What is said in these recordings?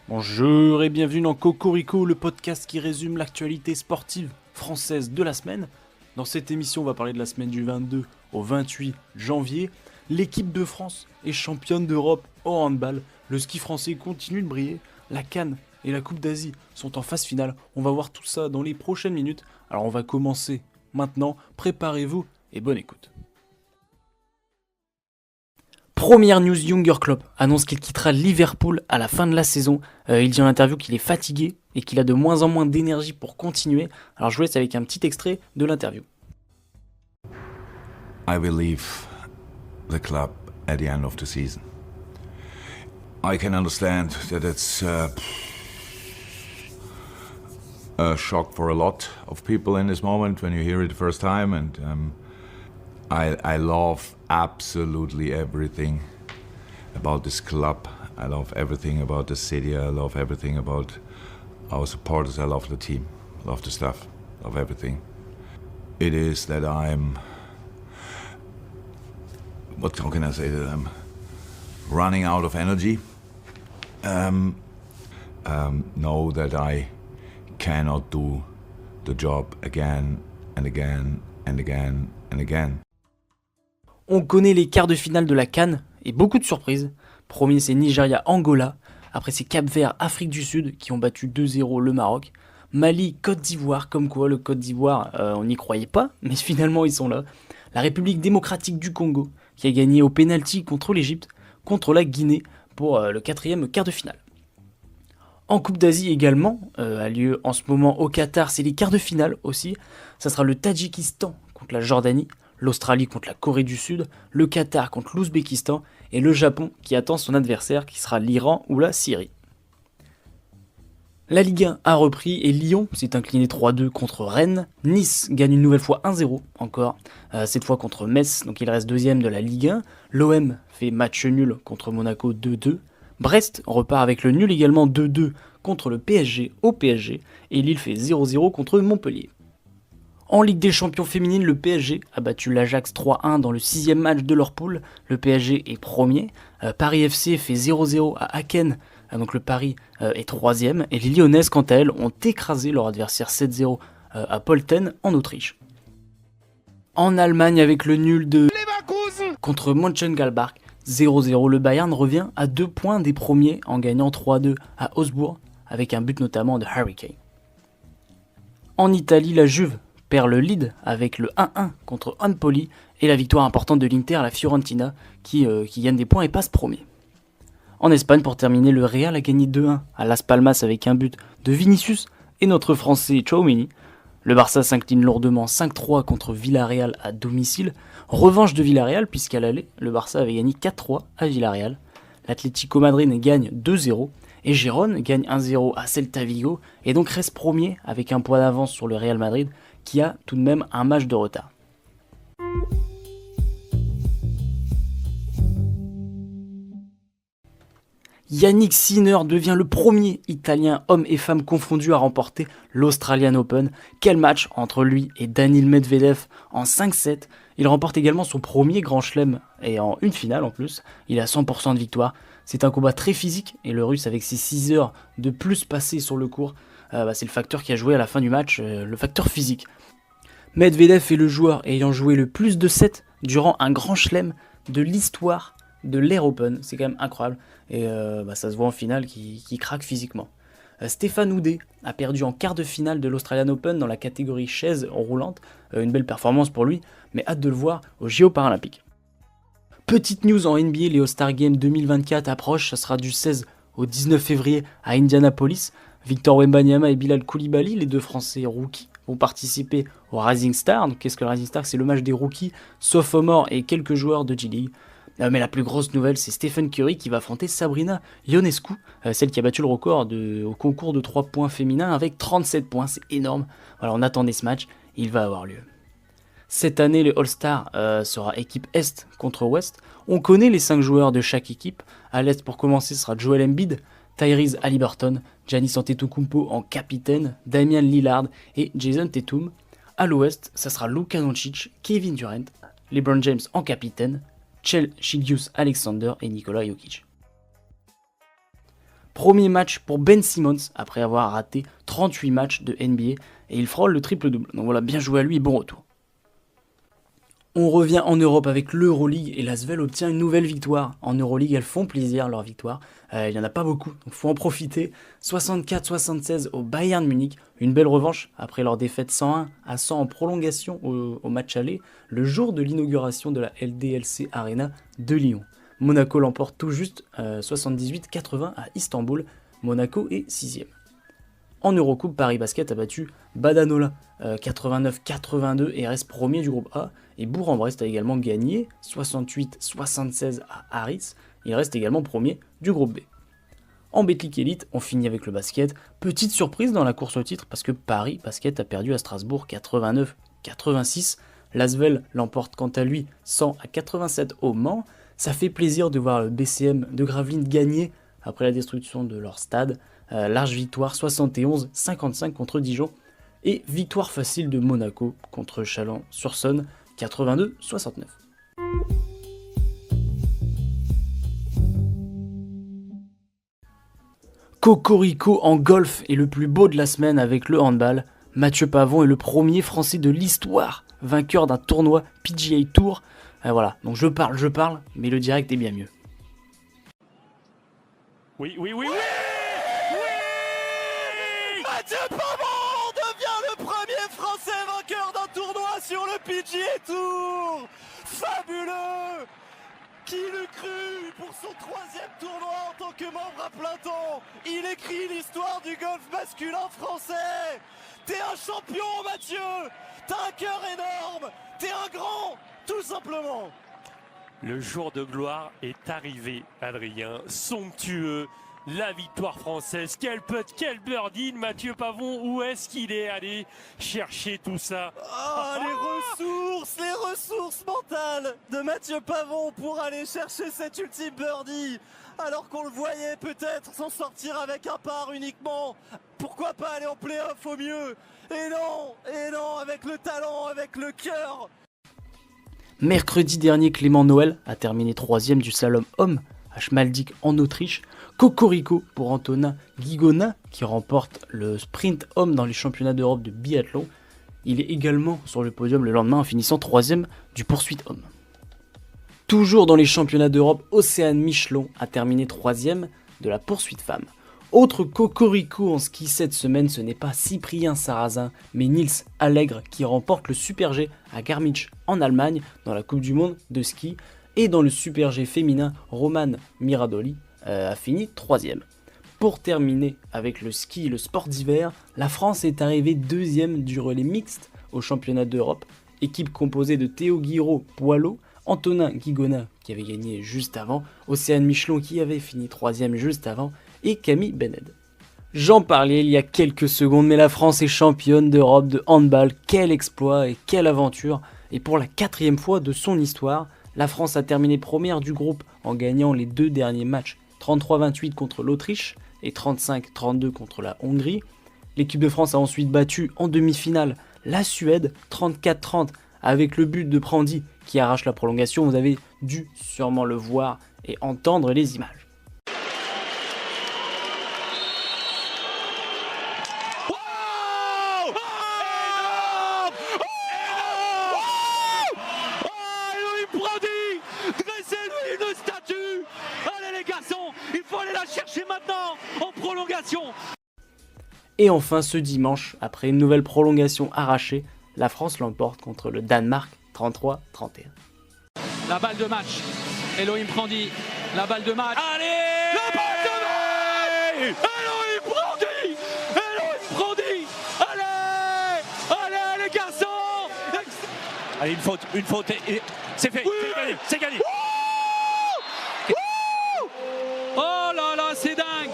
Bonjour et bienvenue dans Cocorico, le podcast qui résume l'actualité sportive française de la semaine. Dans cette émission, on va parler de la semaine du 22 au 28 janvier. L'équipe de France est championne d'Europe au handball. Le ski français continue de briller. La CAN et la Coupe d'Asie sont en phase finale. On va voir tout ça dans les prochaines minutes. Alors on va commencer maintenant. Préparez-vous et bonne écoute. Première news, Younger Klopp annonce qu'il quittera Liverpool à la fin de la saison. Il dit en interview qu'il est fatigué et qu'il a de moins en moins d'énergie pour continuer. Alors je vous laisse avec un petit extrait de l'interview. I will leave the club at the end of the season. I can understand that it's a shock for a lot of people in this moment when you hear it the first time, and I love absolutely everything about this club. I love everything about the city. I love everything about our supporters. I love the team. I love the staff. I love everything. It is that how can I say that I'm running out of energy. Know that I cannot do the job again and again and again and again. On connaît les quarts de finale de la CAN et beaucoup de surprises. Premier, c'est Nigeria-Angola. Après, c'est Cap-Vert, Afrique du Sud qui ont battu 2-0 le Maroc. Mali, Côte d'Ivoire, comme quoi le Côte d'Ivoire, on n'y croyait pas, mais finalement ils sont là. La République démocratique du Congo qui a gagné au pénalty contre l'Égypte, contre la Guinée pour le quatrième quart de finale. En Coupe d'Asie également, a lieu en ce moment au Qatar, c'est les quarts de finale aussi. Ça sera le Tadjikistan contre la Jordanie, l'Australie contre la Corée du Sud, le Qatar contre l'Ouzbékistan et le Japon qui attend son adversaire qui sera l'Iran ou la Syrie. La Ligue 1 a repris et Lyon s'est incliné 3-2 contre Rennes. Nice gagne une nouvelle fois 1-0 encore, cette fois contre Metz, donc il reste deuxième de la Ligue 1. L'OM fait match nul contre Monaco 2-2. Brest repart avec le nul également 2-2 contre le PSG au PSG et Lille fait 0-0 contre Montpellier. En Ligue des Champions féminines, le PSG a battu l'Ajax 3-1 dans le 6e match de leur poule. Le PSG est premier. Paris FC fait 0-0 à Aken, donc le Paris est 3e. Et les Lyonnaises, quant à elles, ont écrasé leur adversaire 7-0 à Pölten en Autriche. En Allemagne, avec le nul de contre Mönchengladbach 0-0, le Bayern revient à 2 points des premiers en gagnant 3-2 à Augsbourg, avec un but notamment de Harry Kane. En Italie, la Juve perd le lead avec le 1-1 contre Empoli et la victoire importante de l'Inter à la Fiorentina qui gagne des points et passe premier. En Espagne, pour terminer, le Real a gagné 2-1 à Las Palmas avec un but de Vinicius et notre Français Tchouaméni. Le Barça s'incline lourdement 5-3 contre Villarreal à domicile. Revanche de Villarreal puisqu'à l'aller, le Barça avait gagné 4-3 à Villarreal. L'Atlético Madrid gagne 2-0 et Gérone gagne 1-0 à Celta Vigo et donc reste premier avec un point d'avance sur le Real Madrid qui a tout de même un match de retard. Yannick Sinner devient le premier Italien, homme et femme confondus, à remporter l'Australian Open. Quel match entre lui et Daniil Medvedev en 5-7. Il remporte également son premier grand chelem et en une finale en plus. Il a 100% de victoire. C'est un combat très physique et le Russe, avec ses 6 heures de plus passées sur le court, c'est le facteur qui a joué à la fin du match, le facteur physique. Medvedev est le joueur ayant joué le plus de sets durant un grand chelem de l'histoire de l'Air Open. C'est quand même incroyable et ça se voit en finale qui craque physiquement. Stéphane Houdet a perdu en quart de finale de l'Australian Open dans la catégorie chaise roulante. Une belle performance pour lui, mais hâte de le voir aux JO Paralympiques. Petite news en NBA, les All-Star Games 2024 approchent. Ça sera du 16 au 19 février à Indianapolis. Victor Wembanyama et Bilal Coulibaly, les deux Français rookies, vont participer au Rising Star. Donc, qu'est-ce que le Rising Star ? C'est le match des rookies, sophomores et quelques joueurs de G-League. Mais la plus grosse nouvelle, c'est Stephen Curry qui va affronter Sabrina Ionescu, celle qui a battu le record au concours de 3 points féminin avec 37 points. C'est énorme. Voilà, on attendait ce match, il va avoir lieu. Cette année, le All-Star sera équipe Est contre Ouest. On connaît les 5 joueurs de chaque équipe. À l'Est, pour commencer, ce sera Joel Embiid, Tyrese Haliburton, Giannis Antetokounmpo en capitaine, Damian Lillard et Jason Tatum. À l'Ouest, ça sera Luka Doncic, Kevin Durant, LeBron James en capitaine, Shai Gilgeous-Alexander et Nikola Jokic. Premier match pour Ben Simmons après avoir raté 38 matchs de NBA et il frôle le triple-double. Donc voilà, bien joué à lui et bon retour. On revient en Europe avec l'Euroleague et l'Asvel obtient une nouvelle victoire. En Euroleague, elles font plaisir leurs victoires. Il n'y en a pas beaucoup, donc faut en profiter. 64-76 au Bayern Munich. Une belle revanche après leur défaite 101-100 en prolongation au match aller, le jour de l'inauguration de la LDLC Arena de Lyon. Monaco l'emporte tout juste 78-80 à Istanbul. Monaco est 6ème. En Eurocoupe, Paris Basket a battu Badanola 89-82 et reste premier du groupe A. Et Bourg-en-Brest a également gagné 68-76 à Aris. Il reste également premier du groupe B. En Betclic Elite, on finit avec le basket. Petite surprise dans la course au titre parce que Paris Basket a perdu à Strasbourg 89-86. L'Asvel l'emporte quant à lui 100-87 au Mans. Ça fait plaisir de voir le BCM de Gravelines gagner après la destruction de leur stade. Large victoire 71-55 contre Dijon. Et victoire facile de Monaco contre Chalon-sur-Saône 82-69. Cocorico en golf est le plus beau de la semaine avec le handball. Mathieu Pavon est le premier Français de l'histoire vainqueur d'un tournoi PGA Tour. Voilà, donc je parle, mais le direct est bien mieux. Oui Mathieu Pavon devient le premier Français vainqueur d'un tournoi sur le PGA Tour. Fabuleux. Qui l'eût cru pour son 3e tournoi en tant que membre à plein temps. Il écrit l'histoire du golf masculin français. T'es un champion, Mathieu. T'as un cœur énorme. T'es un grand, tout simplement. Le jour de gloire est arrivé, Adrien. Somptueux. La victoire française, quel putt, quel birdie, Mathieu Pavon, où est-ce qu'il est allé chercher tout ça? Les ressources mentales de Mathieu Pavon pour aller chercher cet ultime birdie, alors qu'on le voyait peut-être s'en sortir avec un par uniquement. Pourquoi pas aller en play-off au mieux? Et non, avec le talent, avec le cœur. Mercredi dernier, Clément Noël a terminé 3ème du slalom homme à Schmaldig en Autriche. Cocorico pour Antonin Guigona qui remporte le sprint homme dans les championnats d'Europe de biathlon. Il est également sur le podium le lendemain en finissant 3ème du poursuite homme. Toujours dans les championnats d'Europe, Océane Michelon a terminé 3ème de la poursuite femme. Autre Cocorico en ski cette semaine, ce n'est pas Cyprien Sarrazin, mais Nils Allègre qui remporte le Super G à Garmisch en Allemagne dans la Coupe du Monde de ski. Et dans le Super G féminin, Roman Miradoli a fini 3ème. Pour terminer avec le ski et le sport d'hiver, la France est arrivée 2ème du relais mixte au championnat d'Europe, équipe composée de Théo Guiraud-Poilot, Antonin Guigona qui avait gagné juste avant, Océane Michelon qui avait fini 3ème juste avant, et Camille Bened. J'en parlais il y a quelques secondes, mais la France est championne d'Europe de handball. Quel exploit et quelle aventure! Et pour la 4ème fois de son histoire, la France a terminé première du groupe en gagnant les 2 derniers matchs, 33-28 contre l'Autriche et 35-32 contre la Hongrie. L'équipe de France a ensuite battu en demi-finale la Suède 34-30 avec le but de Prandi qui arrache la prolongation. Vous avez dû sûrement le voir et entendre les images. Dressez-lui une statue. Allez les garçons, il faut aller la chercher maintenant en prolongation. Et enfin ce dimanche, après une nouvelle prolongation arrachée, la France l'emporte contre le Danemark 33-31. La balle de match, Elohim Prandi, la balle de match. Allez, la balle de match, Elohim Prandi, Elohim Prandi. Allez les garçons. Allez, une faute, c'est fait, oui, c'est gagné. Oh là là, c'est dingue.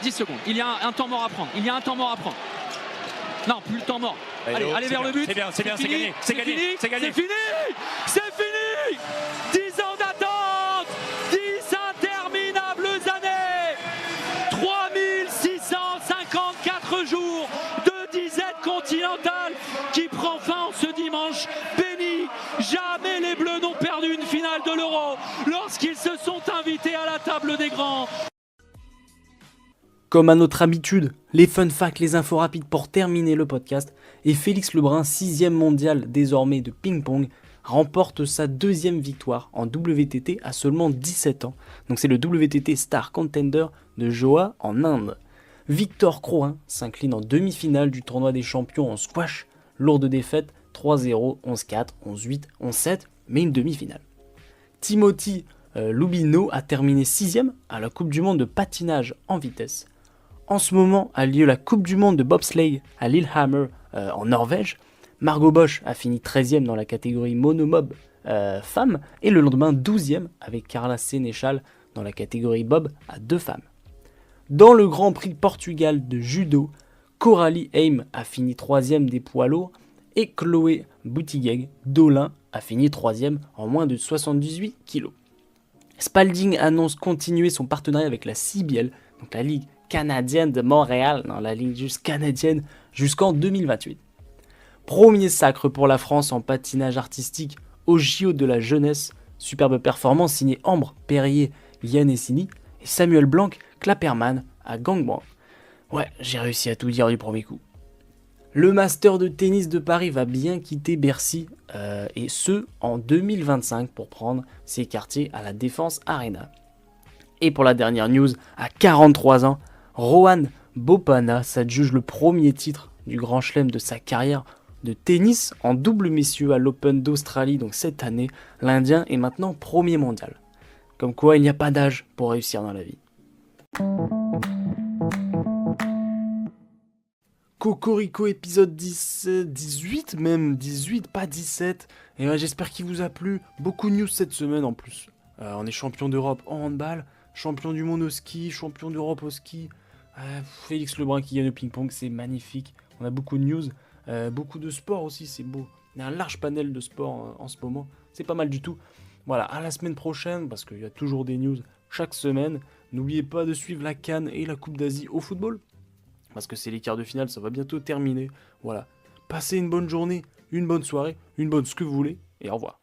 10 secondes, il y a un temps mort à prendre, Non, plus le temps mort. Allez vers le but. C'est bien, c'est gagné. C'est fini. 10 ans d'attente, 10 interminables années, 3654 jours de disette continentale qui prend fin en ce dimanche béni. Jamais les Bleus n'ont perdu une finale de l'Euro lorsqu'ils se sont invités à la table des grands. Comme à notre habitude, les fun facts, les infos rapides pour terminer le podcast. Et Félix Lebrun, 6e mondial désormais de ping-pong, remporte sa 2e victoire en WTT à seulement 17 ans. Donc c'est le WTT Star Contender de Goa en Inde. Victor Croin s'incline en demi-finale du tournoi des champions en squash. Lourde défaite, 3-0, 11-4, 11-8, 11-7, mais une demi-finale. Timothy Lubino a terminé 6e à la Coupe du Monde de patinage en vitesse. En ce moment a lieu la Coupe du Monde de bobsleigh à Lillehammer en Norvège. Margot Bosch a fini 13e dans la catégorie monomob femmes et le lendemain 12e avec Carla Sénéchal dans la catégorie bob à 2 femmes. Dans le Grand Prix de Portugal de judo, Coralie Haim a fini 3e des poids lourds et Chloé Boutigeg d'Olin a fini 3e en moins de 78 kg. Spalding annonce continuer son partenariat avec la CBL, donc la Ligue canadienne de Montréal, la Ligue juste canadienne, jusqu'en 2028. Premier sacre pour la France en patinage artistique au JO de la jeunesse, superbe performance signée Ambre Perrier, Liane Essini et Samuel Blanc Clapperman à Gangbang. Ouais, j'ai réussi à tout dire du premier coup. Le Master de tennis de Paris va bien quitter Bercy, et ce en 2025 pour prendre ses quartiers à la Défense Arena. Et pour la dernière news, à 43 ans, Rohan Bopanna s'adjuge le premier titre du Grand Chelem de sa carrière de tennis en double messieurs à l'Open d'Australie. Donc cette année, l'Indien est maintenant premier mondial. Comme quoi, il n'y a pas d'âge pour réussir dans la vie. Cocorico épisode 18 même, 18, pas 17. Et ouais, j'espère qu'il vous a plu. Beaucoup de news cette semaine en plus. On est champion d'Europe en handball, champion du monde au ski, champion d'Europe au ski. Félix Lebrun qui gagne au ping-pong, c'est magnifique. On a beaucoup de news, beaucoup de sport aussi, c'est beau. Il y a un large panel de sport en ce moment, c'est pas mal du tout. Voilà, à la semaine prochaine, parce qu'il y a toujours des news chaque semaine. N'oubliez pas de suivre la CAN et la Coupe d'Asie au football, parce que c'est les quarts de finale, ça va bientôt terminer. Voilà, passez une bonne journée, une bonne soirée, une bonne ce que vous voulez, et au revoir.